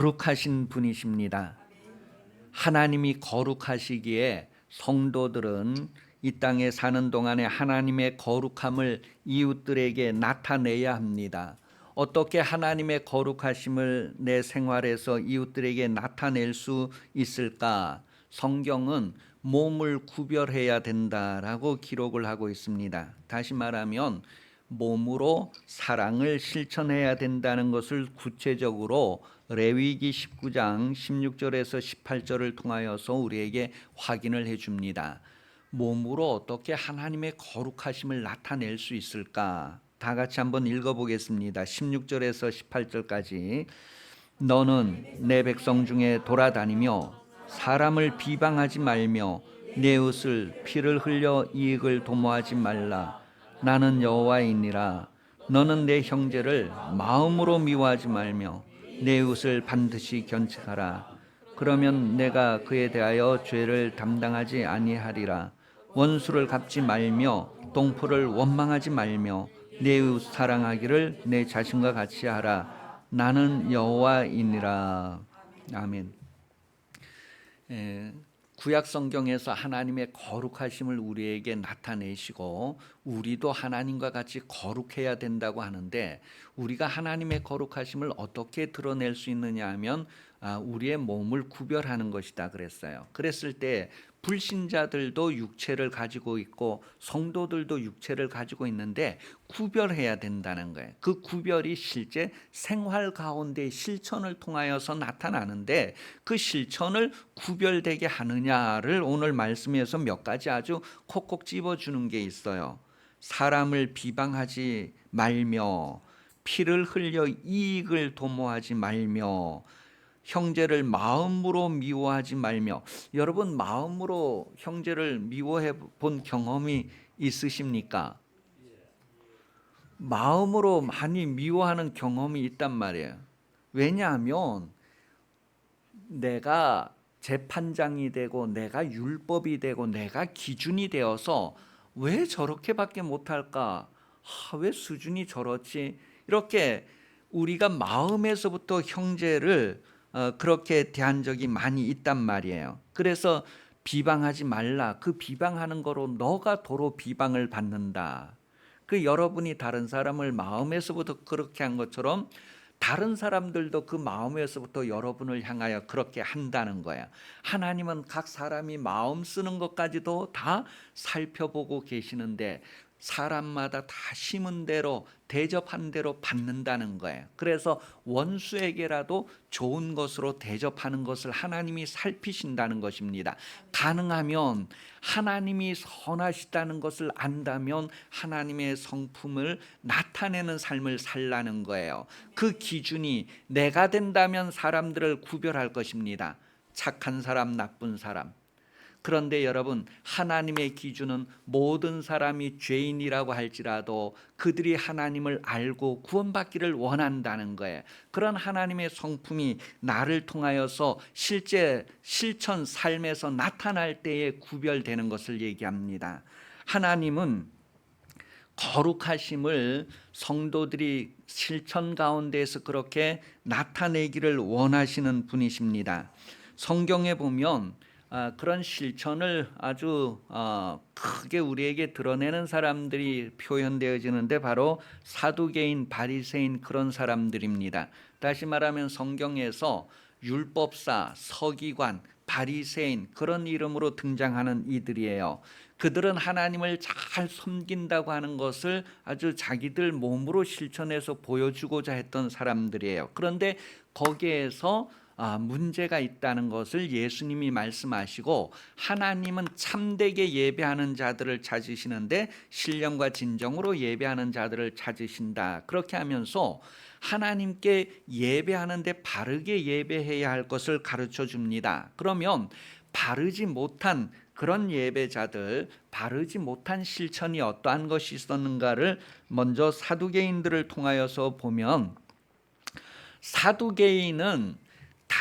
거룩하신 분이십니다. 하나님이 거룩하시기에 성도들은 이 땅에 사는 동안에 하나님의 거룩함을 이웃들에게 나타내야 합니다. 어떻게 하나님의 거룩하심을 내 생활에서 이웃들에게 나타낼 수 있을까? 성경은 몸을 구별해야 된다라고 기록을 하고 있습니다. 다시 말하면 몸으로 사랑을 실천해야 된다는 것을 구체적으로 레위기 19장 16절에서 18절을 통하여서 우리에게 확인을 해줍니다. 몸으로 어떻게 하나님의 거룩하심을 나타낼 수 있을까? 다 같이 한번 읽어보겠습니다. 16절에서 18절까지. 너는 내 백성 중에 돌아다니며 사람을 비방하지 말며 내 옷을 피를 흘려 이익을 도모하지 말라. 나는 여호와이니라. 너는 내 형제를 마음으로 미워하지 말며 내 옷을 반드시 견책하라. 그러면 내가 그에 대하여 죄를 담당하지 아니하리라. 원수를 갚지 말며 동포를 원망하지 말며 내 이웃 사랑하기를 내 자신과 같이 하라. 나는 여호와이니라. 아멘. 구약 성경에서 하나님의 거룩하심을 우리에게 나타내시고 우리도 하나님과 같이 거룩해야 된다고 하는데, 우리가 하나님의 거룩하심을 어떻게 드러낼 수 있느냐 하면 우리의 몸을 구별하는 것이다 그랬어요. 그랬을 때 불신자들도 육체를 가지고 있고 성도들도 육체를 가지고 있는데 구별해야 된다는 거예요. 그 구별이 실제 생활 가운데 실천을 통하여서 나타나는데, 그 실천을 구별되게 하느냐를 오늘 말씀에서 몇 가지 아주 콕콕 집어주는 게 있어요. 사람을 비방하지 말며 피를 흘려 이익을 도모하지 말며 형제를 마음으로 미워하지 말며. 여러분, 마음으로 형제를 미워해 본 경험이 있으십니까? 마음으로 많이 미워하는 경험이 있단 말이에요. 왜냐하면 내가 재판장이 되고 내가 율법이 되고 내가 기준이 되어서 왜 저렇게밖에 못할까? 왜 수준이 저렇지? 이렇게 우리가 마음에서부터 형제를 그렇게 대한 적이 많이 있단 말이에요. 그래서 비방하지 말라. 그 비방하는 거로 너가 도로 비방을 받는다. 그 여러분이 다른 사람을 마음에서부터 그렇게 한 것처럼 다른 사람들도 그 마음에서부터 여러분을 향하여 그렇게 한다는 거야. 하나님은 각 사람이 마음 쓰는 것까지도 다 살펴보고 계시는데 사람마다 다 심은 대로 대접한 대로 받는다는 거예요. 그래서 원수에게라도 좋은 것으로 대접하는 것을 하나님이 살피신다는 것입니다. 가능하면 하나님이 선하시다는 것을 안다면 하나님의 성품을 나타내는 삶을 살라는 거예요. 그 기준이 내가 된다면 사람들을 구별할 것입니다. 착한 사람, 나쁜 사람. 그런데 여러분, 하나님의 기준은 모든 사람이 죄인이라고 할지라도 그들이 하나님을 알고 구원받기를 원한다는 거예요. 그런 하나님의 성품이 나를 통하여서 실제 실천 삶에서 나타날 때에 구별되는 것을 얘기합니다. 하나님은 거룩하심을 성도들이 실천 가운데에서 그렇게 나타내기를 원하시는 분이십니다. 성경에 보면 그런 실천을 아주 크게 우리에게 드러내는 사람들이 표현되어지는데 바로 사두개인, 바리새인 그런 사람들입니다. 다시 말하면 성경에서 율법사, 서기관, 바리새인 그런 이름으로 등장하는 이들이에요. 그들은 하나님을 잘 섬긴다고 하는 것을 아주 자기들 몸으로 실천해서 보여주고자 했던 사람들이에요. 그런데 거기에서 문제가 있다는 것을 예수님이 말씀하시고, 하나님은 참되게 예배하는 자들을 찾으시는데 신령과 진정으로 예배하는 자들을 찾으신다. 그렇게 하면서 하나님께 예배하는데 바르게 예배해야 할 것을 가르쳐 줍니다. 그러면 바르지 못한 그런 예배자들, 바르지 못한 실천이 어떠한 것이 있었는가를 먼저 사두개인들을 통하여서 보면, 사두개인은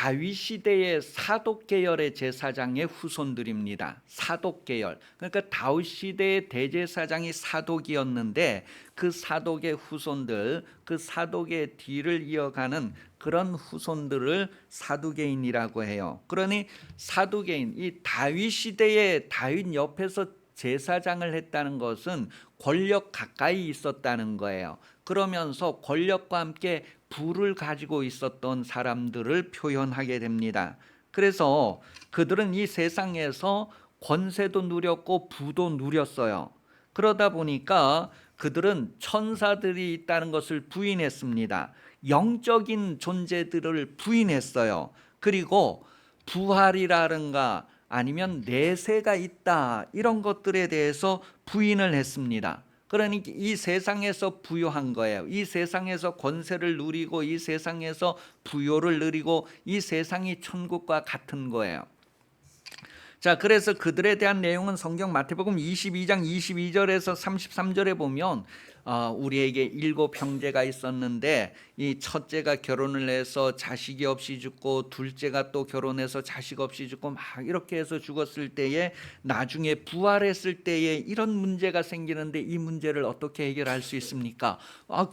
다윗 시대의 사독 계열의 제사장의 후손들입니다. 사독 계열. 그러니까 다윗 시대의 대제사장이 사독이었는데 그 사독의 후손들, 그 사독의 뒤를 이어가는 그런 후손들을 사두개인이라고 해요. 그러니 사두개인, 이 다윗 시대의 다윗 옆에서 제사장을 했다는 것은 권력 가까이 있었다는 거예요. 그러면서 권력과 함께 부를 가지고 있었던 사람들을 표현하게 됩니다. 그래서 그들은 이 세상에서 권세도 누렸고 부도 누렸어요. 그러다 보니까 그들은 천사들이 있다는 것을 부인했습니다. 영적인 존재들을 부인했어요. 그리고 부활이라든가 아니면 내세가 있다, 이런 것들에 대해서 부인을 했습니다. 그러니까 이 세상에서 부유한 거예요. 이 세상에서 권세를 누리고 이 세상에서 부요를 누리고 이 세상이 천국과 같은 거예요. 자, 그래서 그들에 대한 내용은 성경 마태복음 22장 22절에서 33절에 보면 우리에게 7 형제가 있었는데 이 첫째가 결혼을 해서 자식이 없이 죽고 둘째가 또 결혼해서 자식 없이 죽고 막 이렇게 해서 죽었을 때에 나중에 부활했을 때에 이런 문제가 생기는데 이 문제를 어떻게 해결할 수 있습니까?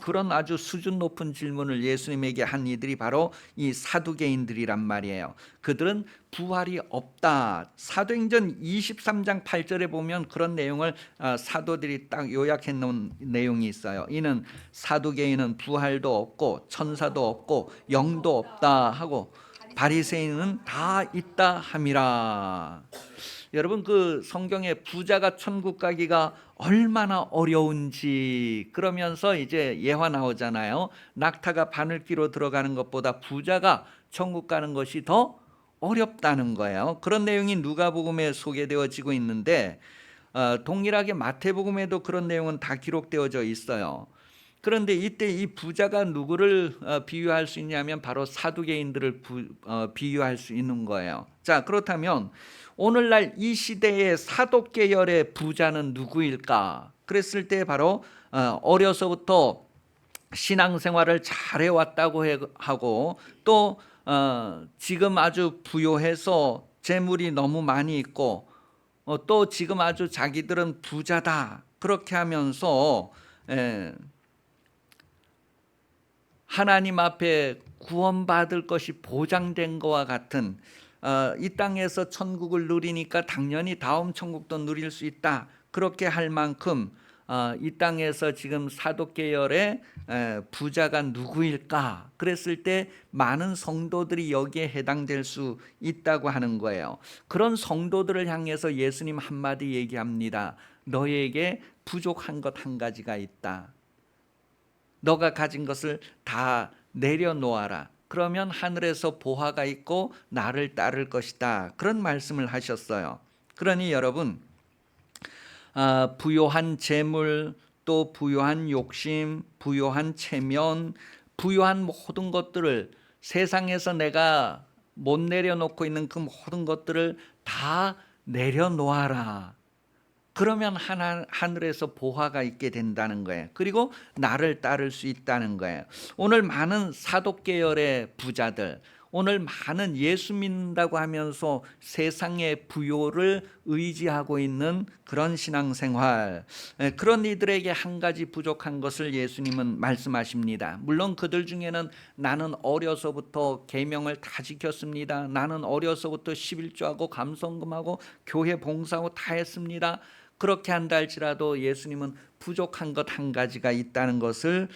그런 아주 수준 높은 질문을 예수님에게 한 이들이 바로 이 사두개인들이란 말이에요. 그들은 부활이 없다. 사도행전 23장 8절에 보면 그런 내용을 사도들이 딱 요약해 놓은 내용이 있어요. 이는 사두개인은 부활도 없고 천사도 없고 영도 없다 하고 바리새인은 다 있다 함이라. 여러분, 그 성경에 부자가 천국 가기가 얼마나 어려운지 그러면서 이제 예화 나오잖아요. 낙타가 바늘귀로 들어가는 것보다 부자가 천국 가는 것이 더 어렵다는 거예요. 그런 내용이 누가복음에 소개되어지고 있는데 동일하게 마태복음에도 그런 내용은 다 기록되어져 있어요. 그런데 이때 이 부자가 누구를 비유할 수 있냐면 바로 사두개인들을 비유할 수 있는 거예요. 자, 그렇다면 오늘날 이 시대의 사독 계열의 부자는 누구일까? 그랬을 때 바로 어려서부터 신앙생활을 잘해왔다고 하고 또 지금 아주 부요해서 재물이 너무 많이 있고 또 지금 아주 자기들은 부자다 그렇게 하면서 하나님 앞에 구원받을 것이 보장된 것과 같은 이 땅에서 천국을 누리니까 당연히 다음 천국도 누릴 수 있다 그렇게 할 만큼 이 땅에서 지금 사독 계열의 부자가 누구일까? 그랬을 때 많은 성도들이 여기에 해당될 수 있다고 하는 거예요. 그런 성도들을 향해서 예수님 한마디 얘기합니다. 너에게 부족한 것 한 가지가 있다. 너가 가진 것을 다 내려놓아라. 그러면 하늘에서 보화가 있고 나를 따를 것이다. 그런 말씀을 하셨어요. 그러니 여러분, 부요한 재물, 또 부요한 욕심, 부요한 체면, 부요한 모든 것들을 세상에서 내가 못 내려놓고 있는 그 모든 것들을 다 내려놓아라. 그러면 하늘에서 보화가 있게 된다는 거예요. 그리고 나를 따를 수 있다는 거예요. 오늘 많은 사독 계열의 부자들, 오늘 많은 예수 믿는다고 하면서 세상의 부요를 의지하고 있는 그런 신앙생활, 그런 이들에게 한 가지 부족한 것을 예수님은 말씀하십니다. 물론 그들 중에는 나는 어려서부터 계명을 다 지켰습니다. 나는 어려서부터 11조하고 감성금하고 교회 봉사하고 다 했습니다. 그렇게 한다 할지라도 예수님은 부족한 것 한 가지가 있다는 것을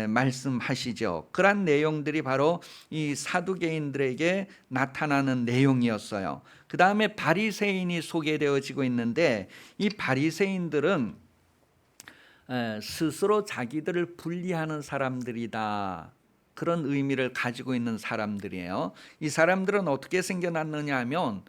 말씀하시죠. 그러한 내용들이 바로 이 사두개인들에게 나타나는 내용이었어요. 그 다음에 바리새인이 소개되어지고 있는데 이 바리새인들은 스스로 자기들을 분리하는 사람들이다. 그런 의미를 가지고 있는 사람들이에요. 이 사람들은 어떻게 생겨났느냐 하면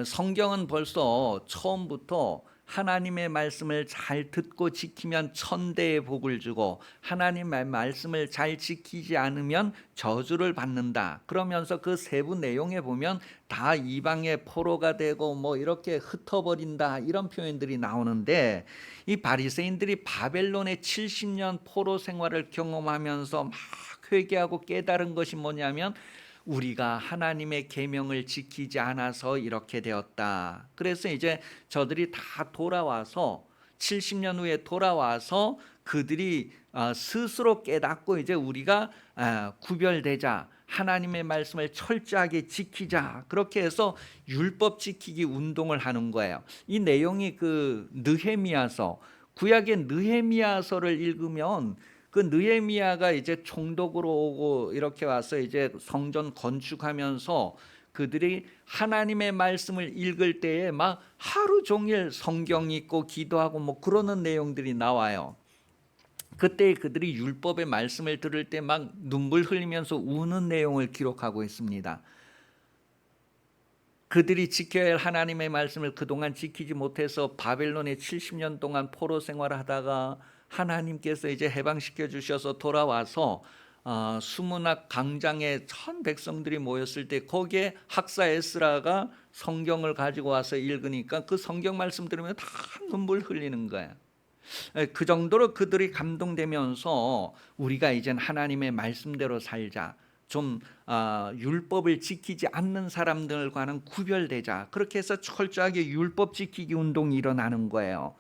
성경은 벌써 처음부터 하나님의 말씀을 잘 듣고 지키면 천대의 복을 주고 하나님의 말씀을 잘 지키지 않으면 저주를 받는다. 그러면서 그 세부 내용에 보면 다 이방의 포로가 되고 뭐 이렇게 흩어버린다 이런 표현들이 나오는데 이 바리새인들이 바벨론의 70년 포로 생활을 경험하면서 막 회개하고 깨달은 것이 뭐냐면 우리가 하나님의 계명을 지키지 않아서 이렇게 되었다. 그래서 이제 저들이 다 돌아와서 70년 후에 돌아와서 그들이 스스로 깨닫고 이제 우리가 구별되자, 하나님의 말씀을 철저하게 지키자, 그렇게 해서 율법 지키기 운동을 하는 거예요. 이 내용이 그 느헤미야서, 구약의 느헤미야서를 읽으면 그 느헤미야가 이제 총독으로 오고 이렇게 와서 이제 성전 건축하면서 그들이 하나님의 말씀을 읽을 때에 막 하루 종일 성경 읽고 기도하고 뭐 그러는 내용들이 나와요. 그때 그들이 율법의 말씀을 들을 때 막 눈물 흘리면서 우는 내용을 기록하고 있습니다. 그들이 지켜야 할 하나님의 말씀을 그동안 지키지 못해서 바벨론에 70년 동안 포로 생활하다가 하나님께서 이제 해방시켜 주셔서 돌아와서 수문학 광장에 천 백성들이 모였을 때 거기에 학사 에스라가 성경을 가지고 와서 읽으니까 그 성경 말씀 들으면 다 눈물 흘리는 거야. 그 정도로 그들이 감동되면서 우리가 이젠 하나님의 말씀대로 살자, 좀 율법을 지키지 않는 사람들과는 구별되자, 그렇게 해서 철저하게 율법 지키기 운동이 일어나는 거예요.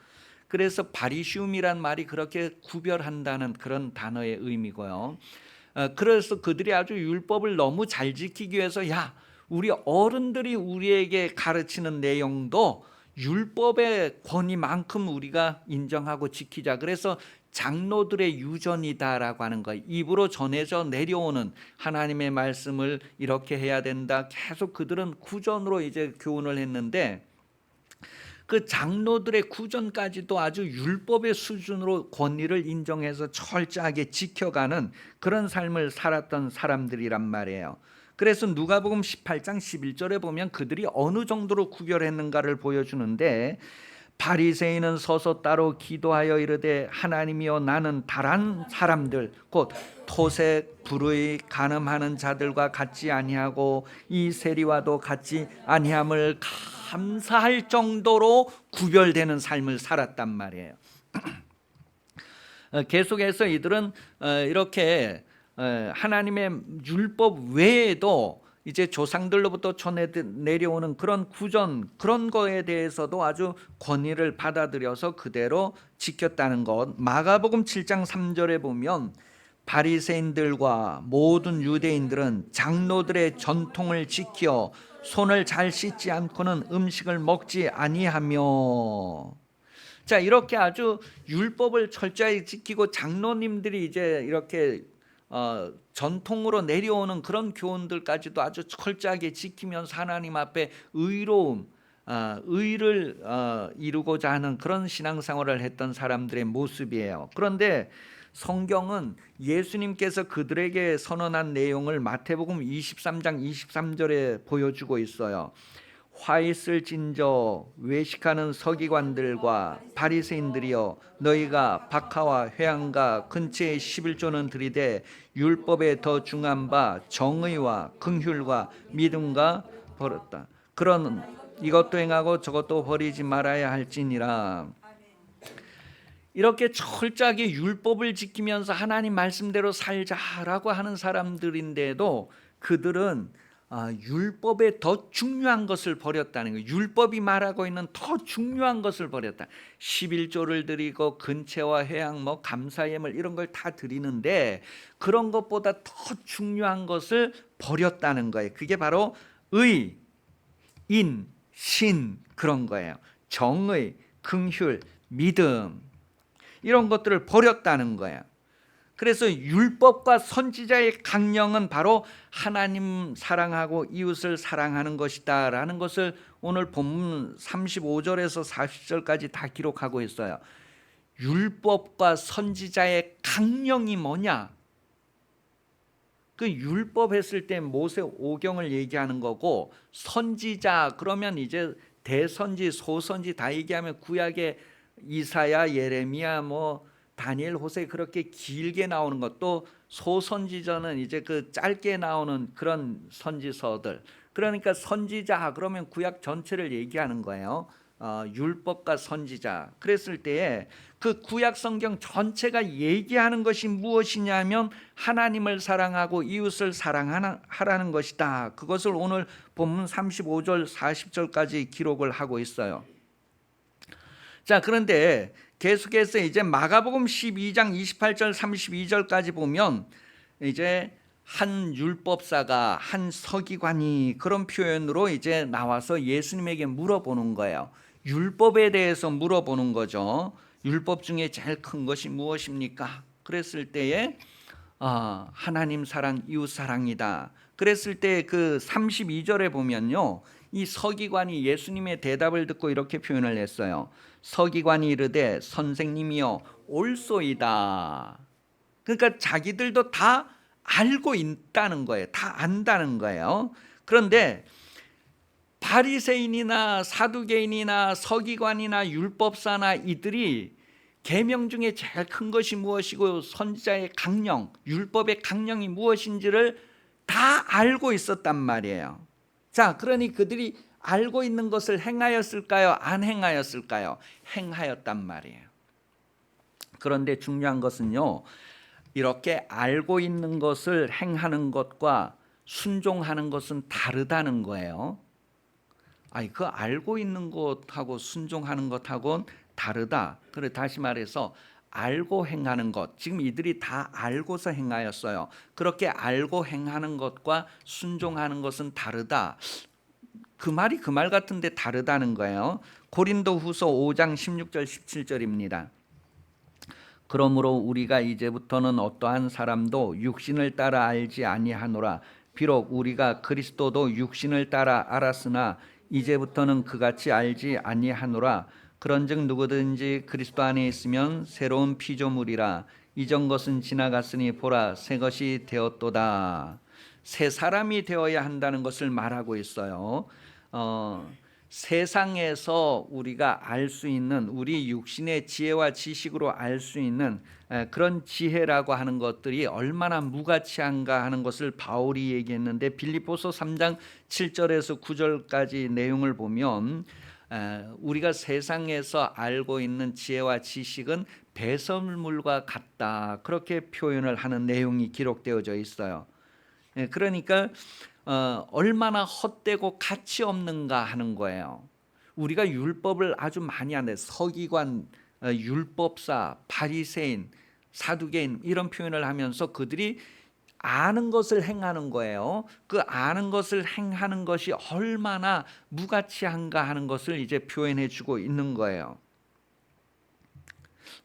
그래서 바리시움이란 말이 그렇게 구별한다는 그런 단어의 의미고요. 그래서 그들이 아주 율법을 너무 잘 지키기 위해서 우리 어른들이 우리에게 가르치는 내용도 율법의 권위만큼 우리가 인정하고 지키자. 그래서 장로들의 유전이다라고 하는 거예요. 입으로 전해져 내려오는 하나님의 말씀을 이렇게 해야 된다. 계속 그들은 구전으로 이제 교훈을 했는데 그 장로들의 구전까지도 아주 율법의 수준으로 권위를 인정해서 철저하게 지켜가는 그런 삶을 살았던 사람들이란 말이에요. 그래서 누가복음 18장 11절에 보면 그들이 어느 정도로 구별했는가를 보여주는데, 바리새인은 서서 따로 기도하여 이르되 하나님이여 나는 다른 사람들 곧 토색, 불의, 간음하는 자들과 같지 아니하고 이 세리와도 같지 아니함을 감사할 정도로 구별되는 삶을 살았단 말이에요. 계속해서 이들은 이렇게 하나님의 율법 외에도 이제 조상들로부터 전해 내려오는 그런 구전, 그런 거에 대해서도 아주 권위를 받아들여서 그대로 지켰다는 것. 마가복음 7장 3절에 보면 바리새인들과 모든 유대인들은 장로들의 전통을 지켜 손을 잘 씻지 않고는 음식을 먹지 아니하며. 자, 이렇게 아주 율법을 철저히 지키고 장로님들이 이제 이렇게 전통으로 내려오는 그런 교훈들까지도 아주 철저하게 지키면서 하나님 앞에 의로움, 의를 이루고자 하는 그런 신앙생활을 했던 사람들의 모습이에요. 그런데 성경은 예수님께서 그들에게 선언한 내용을 마태복음 23장 23절에 보여주고 있어요. 화 있을진저 외식하는 서기관들과 바리새인들이여, 너희가 박하와 회당과 근처에 11조는 들이되 율법에 더 중한 바 정의와 긍휼과 믿음과 버렸다. 그런 이것도 행하고 저것도 버리지 말아야 할지니라. 이렇게 철저하게 율법을 지키면서 하나님 말씀대로 살자라고 하는 사람들인데도 그들은 율법에 더 중요한 것을 버렸다는 거예요. 율법이 말하고 있는 더 중요한 것을 버렸다. 11조를 드리고 근체와 회양, 뭐 감사 예물 이런 걸 다 드리는데 그런 것보다 더 중요한 것을 버렸다는 거예요. 그게 바로 의, 인, 신 그런 거예요. 정의, 긍휼, 믿음 이런 것들을 버렸다는 거예요. 그래서 율법과 선지자의 강령은 바로 하나님 사랑하고 이웃을 사랑하는 것이다 라는 것을 오늘 본문 35절에서 40절까지 다 기록하고 있어요. 율법과 선지자의 강령이 뭐냐? 그 율법 했을 때 모세 오경을 얘기하는 거고, 선지자 그러면 이제 대선지 소선지 다 얘기하면 구약의 이사야, 예레미야, 뭐 다니엘, 호세 그렇게 길게 나오는 것도, 소선지자는 이제 그 짧게 나오는 그런 선지서들. 그러니까 선지자 그러면 구약 전체를 얘기하는 거예요. 율법과 선지자. 그랬을 때에 그 구약 성경 전체가 얘기하는 것이 무엇이냐면 하나님을 사랑하고 이웃을 사랑하라는 것이다. 그것을 오늘 본문 35절 40절까지 기록을 하고 있어요. 자, 그런데 계속해서 이제 마가복음 12장 28절 32절까지 보면 이제 한 율법사가, 한 서기관이 그런 표현으로 이제 나와서 예수님에게 물어보는 거예요. 율법에 대해서 물어보는 거죠. 율법 중에 제일 큰 것이 무엇입니까? 그랬을 때에 하나님 사랑, 이웃 사랑이다. 그랬을 때 그 32절에 보면요, 이 서기관이 예수님의 대답을 듣고 이렇게 표현을 했어요. 서기관이 이르되 선생님이여 옳소이다. 그러니까 자기들도 다 알고 있다는 거예요. 다 안다는 거예요. 그런데 바리새인이나 사두개인이나 서기관이나 율법사나 이들이 계명 중에 제일 큰 것이 무엇이고 선지자의 강령, 율법의 강령이 무엇인지를 다 알고 있었단 말이에요. 자, 그러니 그들이 알고 있는 것을 행하였을까요? 안 행하였을까요? 행하였단 말이에요. 그런데 중요한 것은요, 이렇게 알고 있는 것을 행하는 것과 순종하는 것은 다르다는 거예요. 그 알고 있는 것하고 순종하는 것하고는 다르다. 그래 다시 말해서 알고 행하는 것, 지금 이들이 다 알고서 행하였어요. 그렇게 알고 행하는 것과 순종하는 것은 다르다. 그 말이 그 말 같은데 다르다는 거예요. 고린도후서 5장 16절 17절입니다. 그러므로 우리가 이제부터는 어떠한 사람도 육신을 따라 알지 아니하노라. 비록 우리가 그리스도도 육신을 따라 알았으나 이제부터는 그같이 알지 아니하노라. 그런즉 누구든지 그리스도 안에 있으면 새로운 피조물이라. 이전 것은 지나갔으니 보라 새 것이 되었도다. 새 사람이 되어야 한다는 것을 말하고 있어요. 세상에서 우리가 알 수 있는 우리 육신의 지혜와 지식으로 알 수 있는 그런 지혜라고 하는 것들이 얼마나 무가치한가 하는 것을 바울이 얘기했는데, 빌립보서 3장 7절에서 9절까지 내용을 보면 우리가 세상에서 알고 있는 지혜와 지식은 배설물과 같다, 그렇게 표현을 하는 내용이 기록되어져 있어요. 그러니까 얼마나 헛되고 가치 없는가 하는 거예요. 우리가 율법을 아주 많이 하는데 서기관, 율법사, 바리새인, 사두개인 이런 표현을 하면서 그들이 아는 것을 행하는 거예요. 그 아는 것을 행하는 것이 얼마나 무가치한가 하는 것을 이제 표현해 주고 있는 거예요.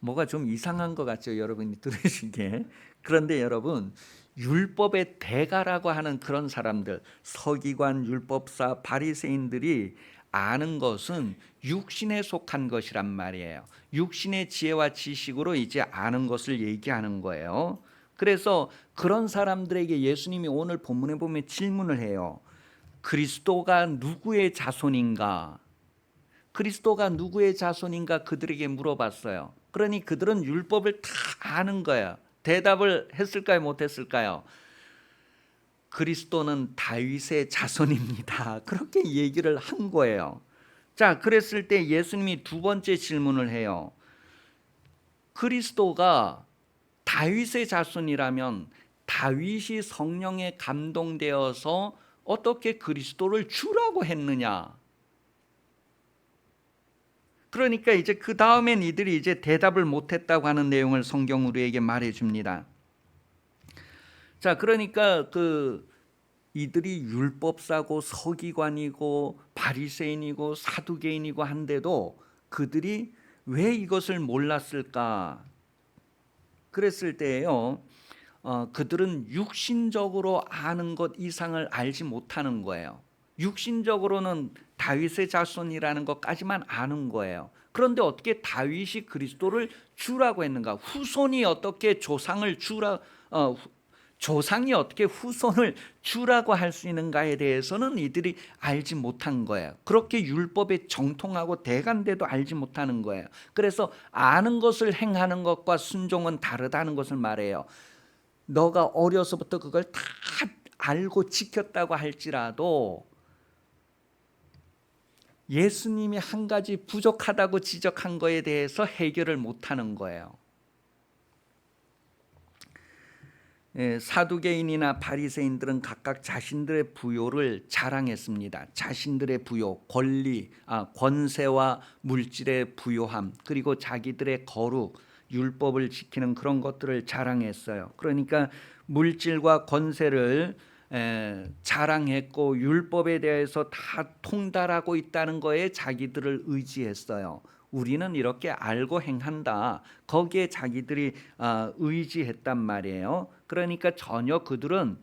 뭐가 좀 이상한 것 같죠, 여러분이 들으시기에. 그런데 여러분, 율법의 대가라고 하는 그런 사람들, 서기관, 율법사, 바리새인들이 아는 것은 육신에 속한 것이란 말이에요. 육신의 지혜와 지식으로 이제 아는 것을 얘기하는 거예요. 그래서 그런 사람들에게 예수님이 오늘 본문에 보면 질문을 해요. 그리스도가 누구의 자손인가? 그리스도가 누구의 자손인가 그들에게 물어봤어요. 그러니 그들은 율법을 다 아는 거예요. 대답을 했을까요? 못했을까요? 그리스도는 다윗의 자손입니다. 그렇게 얘기를 한 거예요. 자, 그랬을 때 예수님이 두 번째 질문을 해요. 그리스도가 다윗의 자손이라면 다윗이 성령에 감동되어서 어떻게 그리스도를 주라고 했느냐? 그러니까 이제 그 다음엔 이들이 이제 대답을 못했다고 하는 내용을 성경 우리에게 말해줍니다. 자, 그러니까 이들이 율법사고 서기관이고 바리새인이고 사두개인이고 한데도 그들이 왜 이것을 몰랐을까? 그랬을 때에요, 그들은 육신적으로 아는 것 이상을 알지 못하는 거예요. 육신적으로는 다윗의 자손이라는 것까지만 아는 거예요. 그런데 어떻게 다윗이 그리스도를 주라고 했는가? 후손이 어떻게 조상이 어떻게 후손을 주라고 할 수 있는가에 대해서는 이들이 알지 못한 거예요. 그렇게 율법에 정통하고 대간데도 알지 못하는 거예요. 그래서 아는 것을 행하는 것과 순종은 다르다는 것을 말해요. 너가 어려서부터 그걸 다 알고 지켰다고 할지라도 예수님이 한 가지 부족하다고 지적한 거에 대해서 해결을 못하는 거예요. 사두개인이나 바리새인들은 각각 자신들의 부요를 자랑했습니다. 자신들의 부요, 권세와 물질의 부요함, 그리고 자기들의 거룩, 율법을 지키는 그런 것들을 자랑했어요. 그러니까 물질과 권세를 자랑했고 율법에 대해서 다 통달하고 있다는 거에 자기들을 의지했어요. 우리는 이렇게 알고 행한다. 거기에 자기들이 의지했단 말이에요. 그러니까 전혀 그들은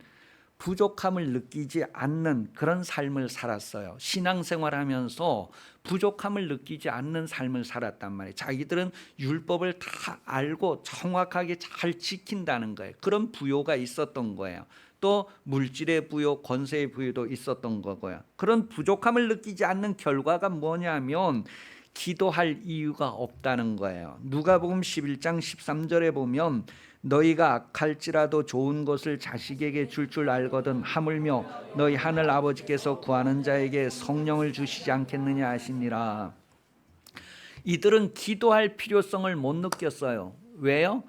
부족함을 느끼지 않는 그런 삶을 살았어요. 신앙생활하면서 부족함을 느끼지 않는 삶을 살았단 말이에요. 자기들은 율법을 다 알고 정확하게 잘 지킨다는 거예요. 그런 부요가 있었던 거예요. 또 물질의 부요, 권세의 부요도 있었던 거고요. 그런 부족함을 느끼지 않는 결과가 뭐냐면 기도할 이유가 없다는 거예요. 누가복음 11장 13절에 보면 너희가 악할지라도 좋은 것을 자식에게 줄 알거든 하물며 너희 하늘 아버지께서 구하는 자에게 성령을 주시지 않겠느냐 하시니라. 이들은 기도할 필요성을 못 느꼈어요. 왜요?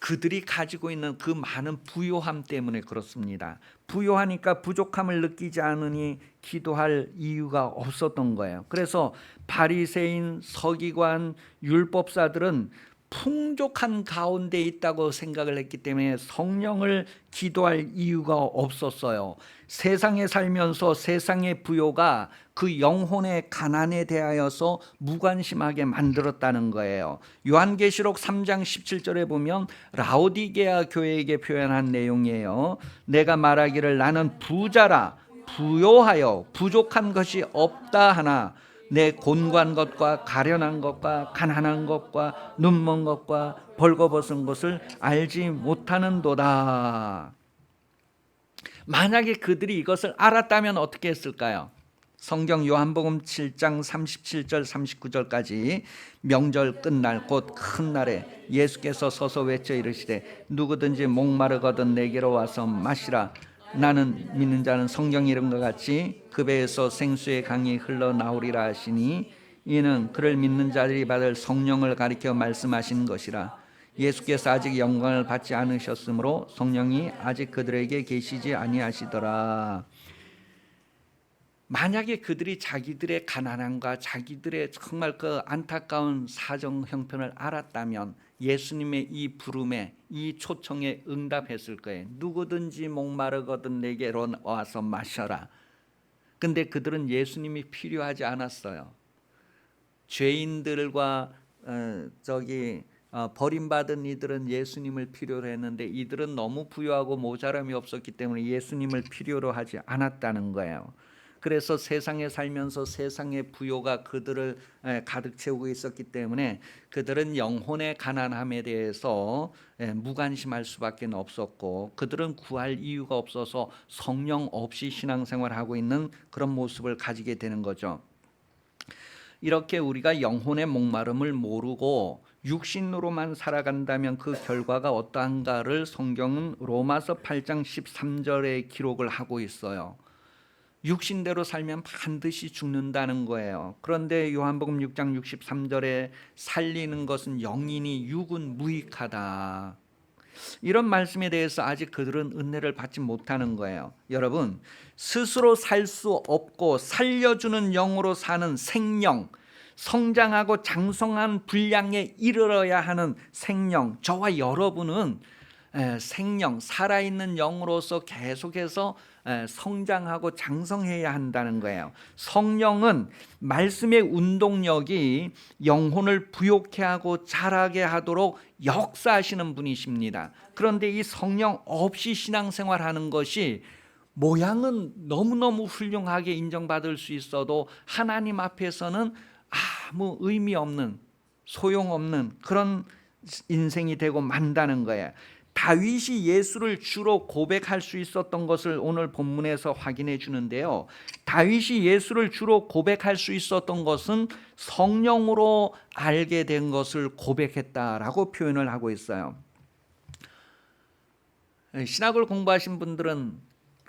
그들이 가지고 있는 그 많은 부요함 때문에 그렇습니다. 부요하니까 부족함을 느끼지 않으니 기도할 이유가 없었던 거예요. 그래서 바리새인, 서기관, 율법사들은 풍족한 가운데 있다고 생각을 했기 때문에 성령을 기도할 이유가 없었어요. 세상에 살면서 세상의 부요가 그 영혼의 가난에 대하여서 무관심하게 만들었다는 거예요. 요한계시록 3장 17절에 보면 라오디게아 교회에게 표현한 내용이에요. 내가 말하기를 나는 부자라 부요하여 부족한 것이 없다 하나 내 곤고한 것과 가련한 것과 가난한 것과 눈먼 것과 벌거벗은 것을 알지 못하는도다. 만약에 그들이 이것을 알았다면 어떻게 했을까요? 성경 요한복음 7장 37절 39절까지 명절 끝날 곧 큰 날에 예수께서 서서 외쳐 이르시되 누구든지 목마르거든 내게로 와서 마시라. 나는 믿는 자는 성경 이름과 같이 그 배에서 생수의 강이 흘러나오리라 하시니 이는 그를 믿는 자들이 받을 성령을 가리켜 말씀하신 것이라. 예수께서 아직 영광을 받지 않으셨으므로 성령이 아직 그들에게 계시지 아니하시더라. 만약에 그들이 자기들의 가난함과 자기들의 정말 그 안타까운 사정 형편을 알았다면 예수님의 이 부름에 이 초청에 응답했을 거예요. 누구든지 목마르거든 내게로 와서 마셔라. 근데 그들은 예수님이 필요하지 않았어요. 죄인들과 버림받은 이들은 예수님을 필요로 했는데 이들은 너무 부유하고 모자람이 없었기 때문에 예수님을 필요로 하지 않았다는 거예요. 그래서 세상에 살면서 세상의 부요가 그들을 가득 채우고 있었기 때문에 그들은 영혼의 가난함에 대해서 무관심할 수밖에 없었고 그들은 구할 이유가 없어서 성령 없이 신앙생활하고 있는 그런 모습을 가지게 되는 거죠. 이렇게 우리가 영혼의 목마름을 모르고 육신으로만 살아간다면 그 결과가 어떠한가를 성경은 로마서 8장 13절에 기록을 하고 있어요. 육신대로 살면 반드시 죽는다는 거예요. 그런데 요한복음 6장 63절에 살리는 것은 영이니 육은 무익하다. 이런 말씀에 대해서 아직 그들은 은혜를 받지 못하는 거예요. 여러분, 스스로 살 수 없고 살려주는 영으로 사는 생명, 성장하고 장성한 분량에 이르러야 하는 생명, 저와 여러분은 생명, 살아있는 영으로서 계속해서 성장하고 장성해야 한다는 거예요. 성령은 말씀의 운동력이 영혼을 부욕해 하고 자라게 하도록 역사하시는 분이십니다. 그런데 이 성령 없이 신앙생활하는 것이 모양은 너무너무 훌륭하게 인정받을 수 있어도 하나님 앞에서는 아무 의미 없는 소용없는 그런 인생이 되고 만다는 거예요. 다윗이 예수를 주로 고백할 수 있었던 것을 오늘 본문에서 확인해 주는데요. 다윗이 예수를 주로 고백할 수 있었던 것은 성령으로 알게 된 것을 고백했다라고 표현을 하고 있어요. 신학을 공부하신 분들은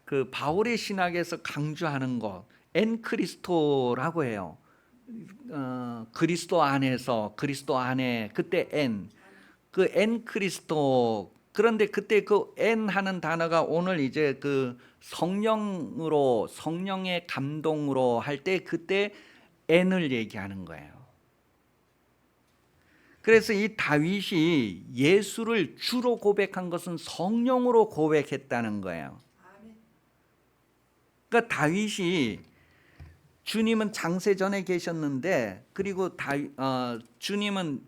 그 바울의 신학에서 강조하는 것 엔크리스토라고 해요. 그리스도 안에서, 그리스도 안에, 그때 그 N 그리스도. 그런데 그때 그 N 하는 단어가 오늘 이제 그 성령으로, 성령의 감동으로 할 때 그때 N을 얘기하는 거예요. 그래서 이 다윗이 예수를 주로 고백한 것은 성령으로 고백했다는 거예요. 그러니까 다윗이, 주님은 장세 전에 계셨는데, 그리고 주님은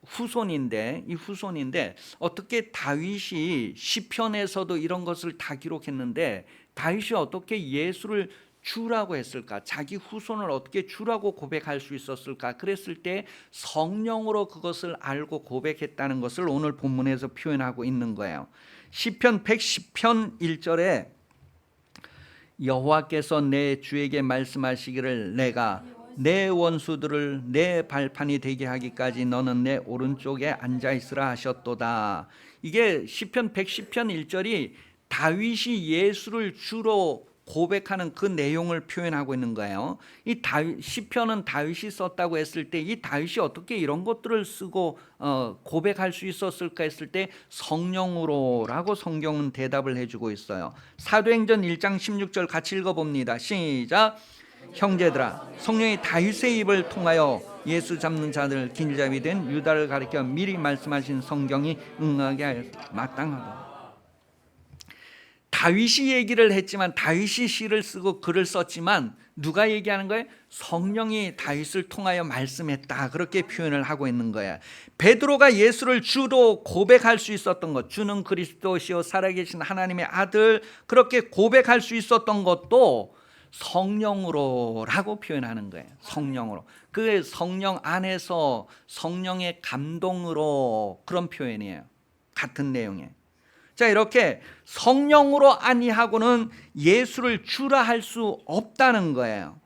후손인데, 이 후손인데 어떻게 다윗이 시편에서도 이런 것을 다 기록했는데 다윗이 어떻게 예수를 주라고 했을까? 자기 후손을 어떻게 주라고 고백할 수 있었을까? 그랬을 때 성령으로 그것을 알고 고백했다는 것을 오늘 본문에서 표현하고 있는 거예요. 시편 110편 1절에 여호와께서 내 주에게 말씀하시기를 내가 내 원수들을 내 발판이 되게 하기까지 너는 내 오른쪽에 앉아 있으라 하셨도다. 이게 시편 110편 1절이 다윗이 예수를 주로 고백하는 그 내용을 표현하고 있는 거예요. 이 시편은 다윗이 썼다고 했을 때 이 다윗이 어떻게 이런 것들을 쓰고 고백할 수 있었을까 했을 때 성령으로라고 성경은 대답을 해주고 있어요. 사도행전 1장 16절 같이 읽어봅니다. 시작. 형제들아, 성령이 다윗의 입을 통하여 예수 잡는 자들 길잡이 된 유다를 가리켜 미리 말씀하신 성경이 응하게 하여 마땅하다. 다윗이 얘기를 했지만, 다윗이 시를 쓰고 글을 썼지만 누가 얘기하는 거예요? 성령이 다윗을 통하여 말씀했다, 그렇게 표현을 하고 있는 거야. 베드로가 예수를 주로 고백할 수 있었던 것, 주는 그리스도시요 살아계신 하나님의 아들, 그렇게 고백할 수 있었던 것도 성령으로라고 표현하는 거예요. 성령으로. 그 성령 안에서 성령의 감동으로, 그런 표현이에요. 같은 내용이에요. 자, 이렇게 성령으로 아니하고는 예수를 주라 할 수 없다는 거예요.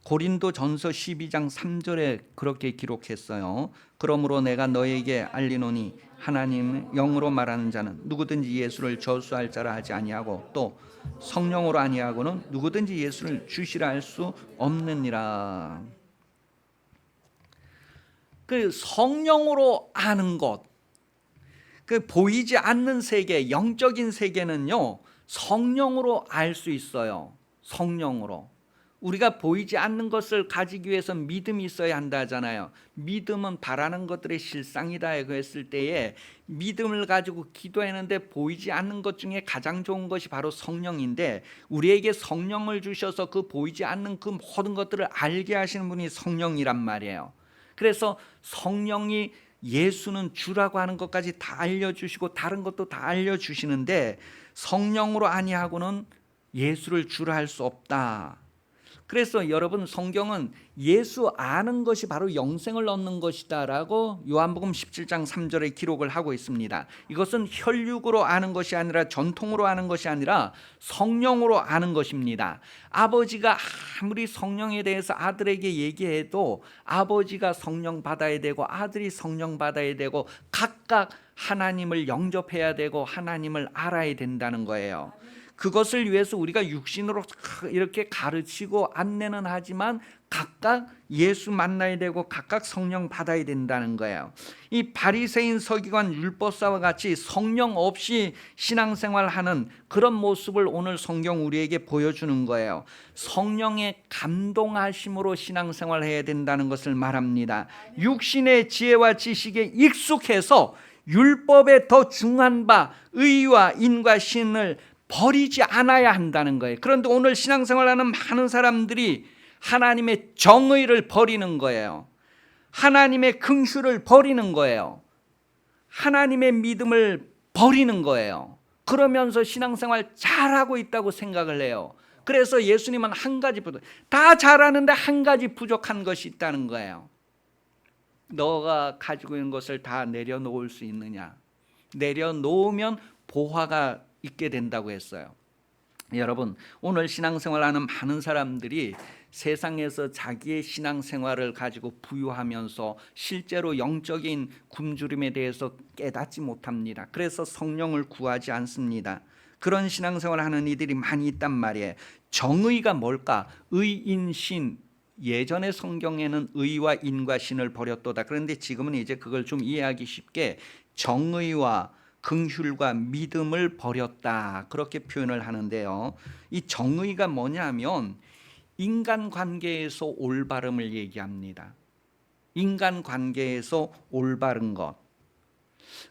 고린도전서 12장 3절에 그렇게 기록했어요. 그러므로 내가 너에게 알리노니 하나님 영으로 말하는 자는 누구든지 예수를 저수할 자라 하지 아니하고 또 성령으로 아니하고는 누구든지 예수를 주시라 할 수 없느니라. 그 성령으로 아는 것, 그 보이지 않는 세계, 영적인 세계는요 성령으로 알 수 있어요. 성령으로. 우리가 보이지 않는 것을 가지기 위해서 믿음이 있어야 한다 하잖아요. 믿음은 바라는 것들의 실상이다 했을 때에 믿음을 가지고 기도했는데 보이지 않는 것 중에 가장 좋은 것이 바로 성령인데, 우리에게 성령을 주셔서 그 보이지 않는 그 모든 것들을 알게 하시는 분이 성령이란 말이에요. 그래서 성령이 예수는 주라고 하는 것까지 다 알려주시고 다른 것도 다 알려주시는데 성령으로 아니하고는 예수를 주라 할 수 없다. 그래서 여러분, 성경은 예수 아는 것이 바로 영생을 얻는 것이다 라고 요한복음 17장 3절에 기록을 하고 있습니다. 이것은 혈육으로 아는 것이 아니라 전통으로 아는 것이 아니라 성령으로 아는 것입니다. 아버지가 아무리 성령에 대해서 아들에게 얘기해도 아버지가 성령 받아야 되고 아들이 성령 받아야 되고 각각 하나님을 영접해야 되고 하나님을 알아야 된다는 거예요. 그것을 위해서 우리가 육신으로 이렇게 가르치고 안내는 하지만 각각 예수 만나야 되고 각각 성령 받아야 된다는 거예요. 이 바리새인 서기관 율법사와 같이 성령 없이 신앙생활하는 그런 모습을 오늘 성경 우리에게 보여주는 거예요. 성령의 감동하심으로 신앙생활해야 된다는 것을 말합니다. 육신의 지혜와 지식에 익숙해서 율법에 더 중한 바 의와 인과 신을 버리지 않아야 한다는 거예요. 그런데 오늘 신앙생활하는 많은 사람들이 하나님의 정의를 버리는 거예요. 하나님의 긍휼을 버리는 거예요. 하나님의 믿음을 버리는 거예요. 그러면서 신앙생활 잘하고 있다고 생각을 해요. 그래서 예수님은 한 가지 다 잘하는데 한 가지 부족한 것이 있다는 거예요. 너가 가지고 있는 것을 다 내려놓을 수 있느냐? 내려놓으면 보화가 있게 된다고 했어요. 여러분, 오늘 신앙생활하는 많은 사람들이 세상에서 자기의 신앙생활을 가지고 부유하면서 실제로 영적인 굶주림에 대해서 깨닫지 못합니다. 그래서 성령을 구하지 않습니다. 그런 신앙생활을 하는 이들이 많이 있단 말이에요. 정의가 뭘까? 의인신. 예전의 성경에는 의와 인과 신을 버렸도다. 그런데 지금은 이제 그걸 좀 이해하기 쉽게 정의와 긍휼과 믿음을 버렸다, 그렇게 표현을 하는데요. 이 정의가 뭐냐면 인간관계에서 올바름을 얘기합니다. 인간관계에서 올바른 것.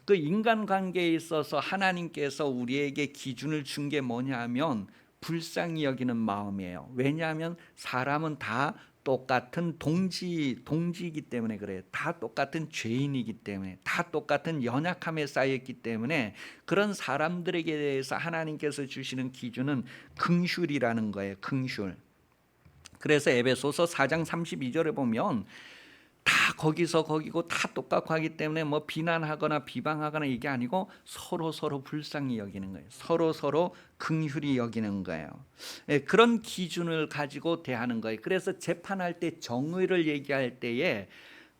그 인간관계에 있어서 하나님께서 우리에게 기준을 준 게 뭐냐면 불쌍히 여기는 마음이에요. 왜냐하면 사람은 다 똑같은 동지이기 때문에 그래요. 다 똑같은 죄인이기 때문에, 다 똑같은 연약함에 쌓였기 때문에 그런 사람들에게 대해서 하나님께서 주시는 기준은 긍휼이라는 거예요. 긍휼. 그래서 에베소서 4장 32절에 보면 다 거기서 거기고 다 똑같고 하기 때문에 뭐 비난하거나 비방하거나 이게 아니고 서로 불쌍히 여기는 거예요. 서로 긍휼히 여기는 거예요. 그런 기준을 가지고 대하는 거예요. 그래서 재판할 때 정의를 얘기할 때에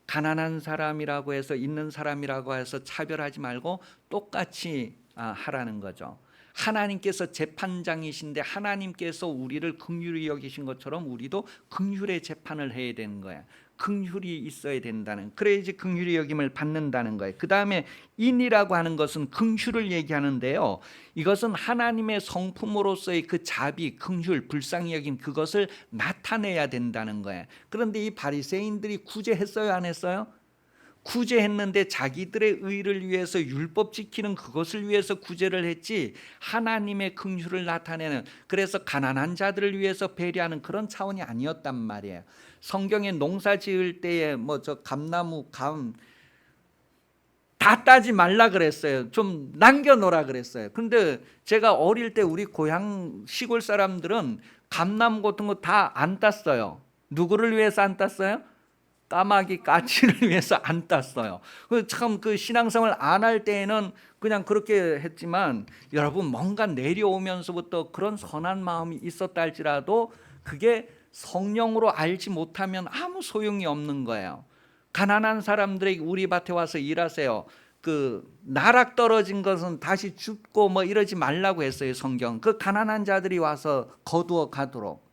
가난한 사람이라고 해서 있는 사람이라고 해서 차별하지 말고 똑같이 하라는 거죠. 하나님께서 재판장이신데 하나님께서 우리를 긍휼히 여기신 것처럼 우리도 긍휼의 재판을 해야 되는 거야. 긍휼이 있어야 된다는, 그래야지 긍휼히 여김을 받는다는 거예요. 그 다음에 인이라고 하는 것은 긍휼을 얘기하는데요, 이것은 하나님의 성품으로서의 그 자비, 긍휼, 불쌍히 여김, 그것을 나타내야 된다는 거예요. 그런데 이 바리새인들이 구제했어요, 안 했어요? 구제했는데 자기들의 의를 위해서 율법 지키는 그것을 위해서 구제를 했지 하나님의 긍휼을 나타내는, 그래서 가난한 자들을 위해서 배려하는 그런 차원이 아니었단 말이에요. 성경에 농사 지을 때에 뭐 저 감나무 감 다 따지 말라 그랬어요. 좀 남겨놓으라 그랬어요. 근데 제가 어릴 때 우리 고향 시골 사람들은 감나무 같은 거 다 안 땄어요. 누구를 위해서 안 땄어요? 까마귀 까치를 위해서 안 땄어요. 참 그 신앙생활 안 할 때에는 그냥 그렇게 했지만 여러분 뭔가 내려오면서부터 그런 선한 마음이 있었다 할지라도 그게 성령으로 알지 못하면 아무 소용이 없는 거예요. 가난한 사람들에게 우리 밭에 와서 일하세요. 그 나락 떨어진 것은 다시 줍고 뭐 이러지 말라고 했어요, 성경. 그 가난한 자들이 와서 거두어 가도록.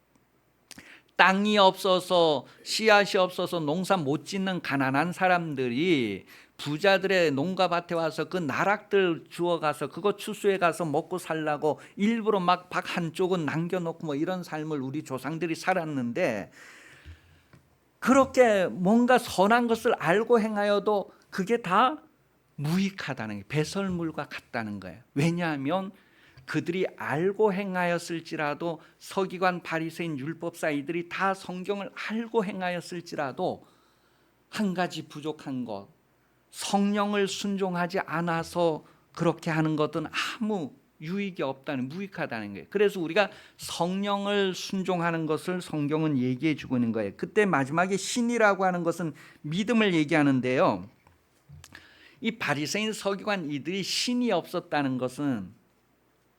땅이 없어서 씨앗이 없어서 농사 못 짓는 가난한 사람들이 부자들의 농가밭에 와서 그 나락들 주워가서 그거 추수해 가서 먹고 살라고 일부러 막 밭 한쪽은 남겨놓고 뭐 이런 삶을 우리 조상들이 살았는데, 그렇게 뭔가 선한 것을 알고 행하여도 그게 다 무익하다는 게 배설물과 같다는 거예요. 왜냐하면 그들이 알고 행하였을지라도, 서기관 바리새인 율법사 이들이 다 성경을 알고 행하였을지라도 한 가지 부족한 것, 성령을 순종하지 않아서 그렇게 하는 것은 아무 유익이 없다는, 무익하다는 거예요. 그래서 우리가 성령을 순종하는 것을 성경은 얘기해 주고 있는 거예요. 그때 마지막에 신이라고 하는 것은 믿음을 얘기하는데요, 이 바리새인 서기관 이들이 신이 없었다는 것은,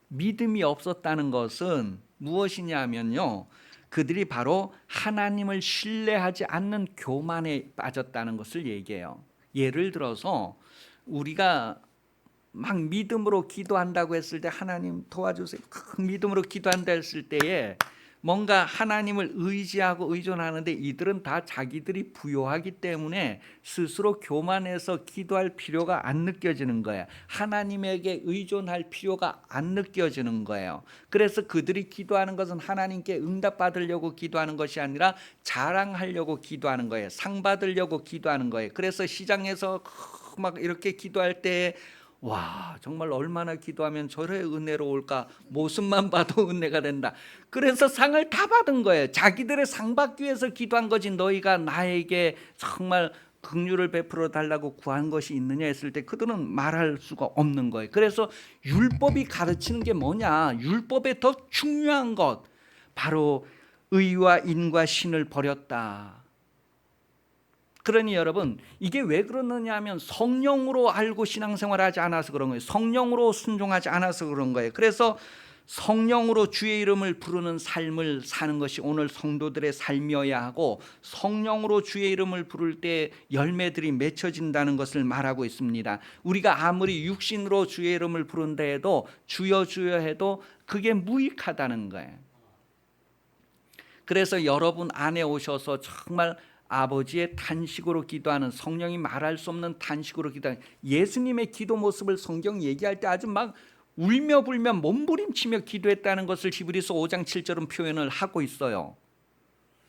믿음이 없었다는 것은 무엇이냐면요, 그들이 바로 하나님을 신뢰하지 않는 교만에 빠졌다는 것을 얘기해요. 예를 들어서 우리가 막 믿음으로 기도한다고 했을 때, 하나님 도와주세요, 믿음으로 기도한다 했을 때에 뭔가 하나님을 의지하고 의존하는데 이들은 다 자기들이 부요하기 때문에 스스로 교만해서 기도할 필요가 안 느껴지는 거예요. 하나님에게 의존할 필요가 안 느껴지는 거예요. 그래서 그들이 기도하는 것은 하나님께 응답받으려고 기도하는 것이 아니라 자랑하려고 기도하는 거예요. 상 받으려고 기도하는 거예요. 그래서 시장에서 막 이렇게 기도할 때 와, 정말 얼마나 기도하면 저래 은혜로울까, 모습만 봐도 은혜가 된다. 그래서 상을 다 받은 거예요. 자기들의 상 받기 위해서 기도한 거지, 너희가 나에게 정말 긍휼을 베풀어 달라고 구한 것이 있느냐 했을 때 그들은 말할 수가 없는 거예요. 그래서 율법이 가르치는 게 뭐냐, 율법의 더 중요한 것, 바로 의와 인과 신을 버렸다. 그러니 여러분, 이게 왜 그러느냐 하면 성령으로 알고 신앙생활하지 않아서 그런 거예요. 성령으로 순종하지 않아서 그런 거예요. 그래서 성령으로 주의 이름을 부르는 삶을 사는 것이 오늘 성도들의 삶이어야 하고, 성령으로 주의 이름을 부를 때 열매들이 맺혀진다는 것을 말하고 있습니다. 우리가 아무리 육신으로 주의 이름을 부른다 해도, 주여 주여 해도 그게 무익하다는 거예요. 그래서 여러분 안에 오셔서 정말 아버지의 탄식으로 기도하는, 성령이 말할 수 없는 탄식으로 기도하는 예수님의 기도 모습을 성경 얘기할 때 아주 막 울며 불며 몸부림치며 기도했다는 것을 히브리서 5장 7절은 표현을 하고 있어요.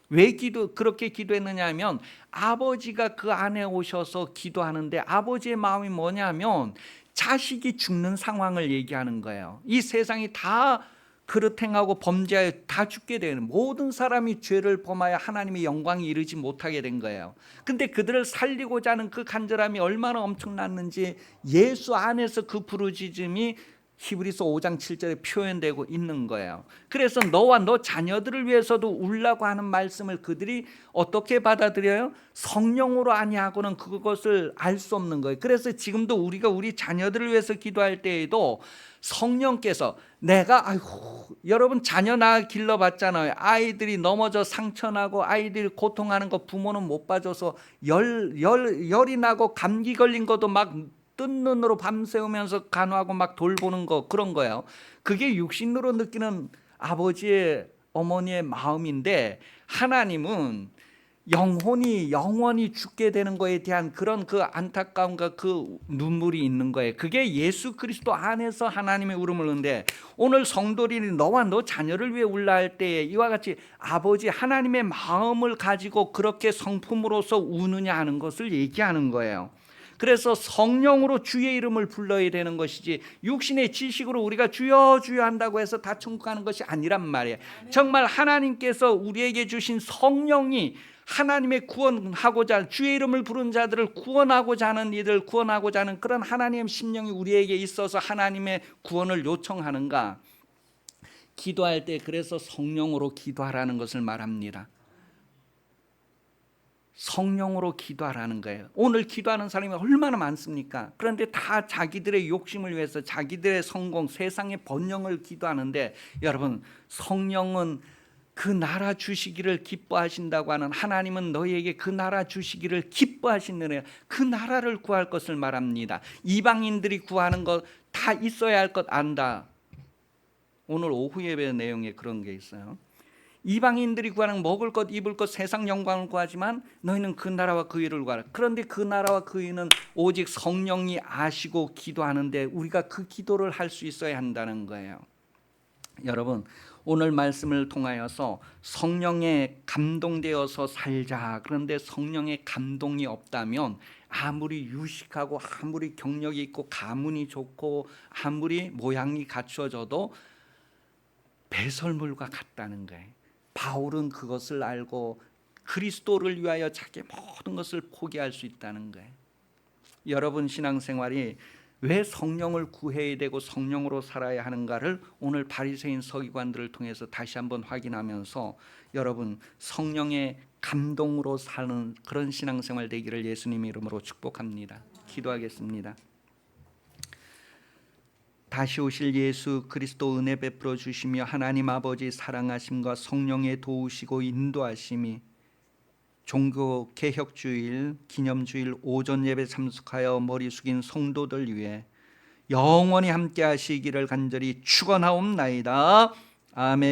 왜 그렇게 기도했느냐 하면, 아버지가 그 안에 오셔서 기도하는데 아버지의 마음이 뭐냐면 자식이 죽는 상황을 얘기하는 거예요. 이 세상이 다 그릇 행하고 범죄하여 다 죽게 되는, 모든 사람이 죄를 범하여 하나님의 영광이 이르지 못하게 된 거예요. 근데 그들을 살리고자 하는 그 간절함이 얼마나 엄청났는지 예수 안에서 그 부르짖음이 히브리서 5장 7절에 표현되고 있는 거예요. 그래서 너와 너 자녀들을 위해서도 울라고 하는 말씀을 그들이 어떻게 받아들여요? 성령으로 아니하고는 그것을 알 수 없는 거예요. 그래서 지금도 우리가 우리 자녀들을 위해서 기도할 때에도 성령께서, 여러분 자녀 길러봤잖아요. 아이들이 넘어져 상처나고 아이들이 고통하는 거 부모는 못 봐줘서 열이 나고 감기 걸린 것도 막 뜬 눈으로 밤새우면서 간호하고 막 돌보는 거, 그런 거예요. 그게 육신으로 느끼는 아버지의, 어머니의 마음인데, 하나님은 영원히 죽게 되는 거에 대한 그런 그 안타까움과 그 눈물이 있는 거예요. 그게 예수 그리스도 안에서 하나님의 울음을 울는데, 오늘 성도들이 너와 너 자녀를 위해 울라 할 때에 이와 같이 아버지 하나님의 마음을 가지고 그렇게 성품으로서 우느냐 하는 것을 얘기하는 거예요. 그래서 성령으로 주의 이름을 불러야 되는 것이지, 육신의 지식으로 우리가 주여 주여 한다고 해서 다 천국 가는 것이 아니란 말이에요. 정말 하나님께서 우리에게 주신 성령이 하나님의 구원하고자, 주의 이름을 부른 자들을 구원하고자 하는 이들, 구원하고자 하는 그런 하나님의 심령이 우리에게 있어서 하나님의 구원을 요청하는가? 기도할 때 그래서 성령으로 기도하라는 것을 말합니다. 성령으로 기도하라는 거예요. 오늘 기도하는 사람이 얼마나 많습니까? 그런데 다 자기들의 욕심을 위해서, 자기들의 성공, 세상의 번영을 기도하는데, 여러분, 성령은 그 나라 주시기를 기뻐하신다고 하는, 하나님은 너희에게 그 나라 주시기를 기뻐하시느냐, 그 나라를 구할 것을 말합니다. 이방인들이 구하는 것 다 있어야 할 것 안다. 오늘 오후 예배 내용에 그런 게 있어요. 이방인들이 구하는 먹을 것, 입을 것, 세상 영광을 구하지만 너희는 그 나라와 그 의를 구하라. 그런데 그 나라와 그 의는 오직 성령이 아시고 기도하는데 우리가 그 기도를 할 수 있어야 한다는 거예요. 여러분, 오늘 말씀을 통하여서 성령에 감동되어서 살자. 그런데 성령의 감동이 없다면 아무리 유식하고 아무리 경력이 있고 가문이 좋고 아무리 모양이 갖추어져도 배설물과 같다는 거예요. 바울은 그것을 알고 그리스도를 위하여 자기 모든 것을 포기할 수 있다는 거예요. 여러분 신앙생활이 왜 성령을 구해야 되고 성령으로 살아야 하는가를 오늘 바리새인 서기관들을 통해서 다시 한번 확인하면서, 여러분 성령의 감동으로 사는 그런 신앙생활 되기를 예수님 이름으로 축복합니다. 기도하겠습니다. 다시 오실 예수 그리스도 은혜 베풀어 주시며 하나님 아버지 사랑하심과 성령의 도우시고 인도하심이 종교 개혁주일 기념주일 오전 예배 참석하여 머리 숙인 성도들 위해 영원히 함께 하시기를 간절히 축원하옵나이다. 아멘.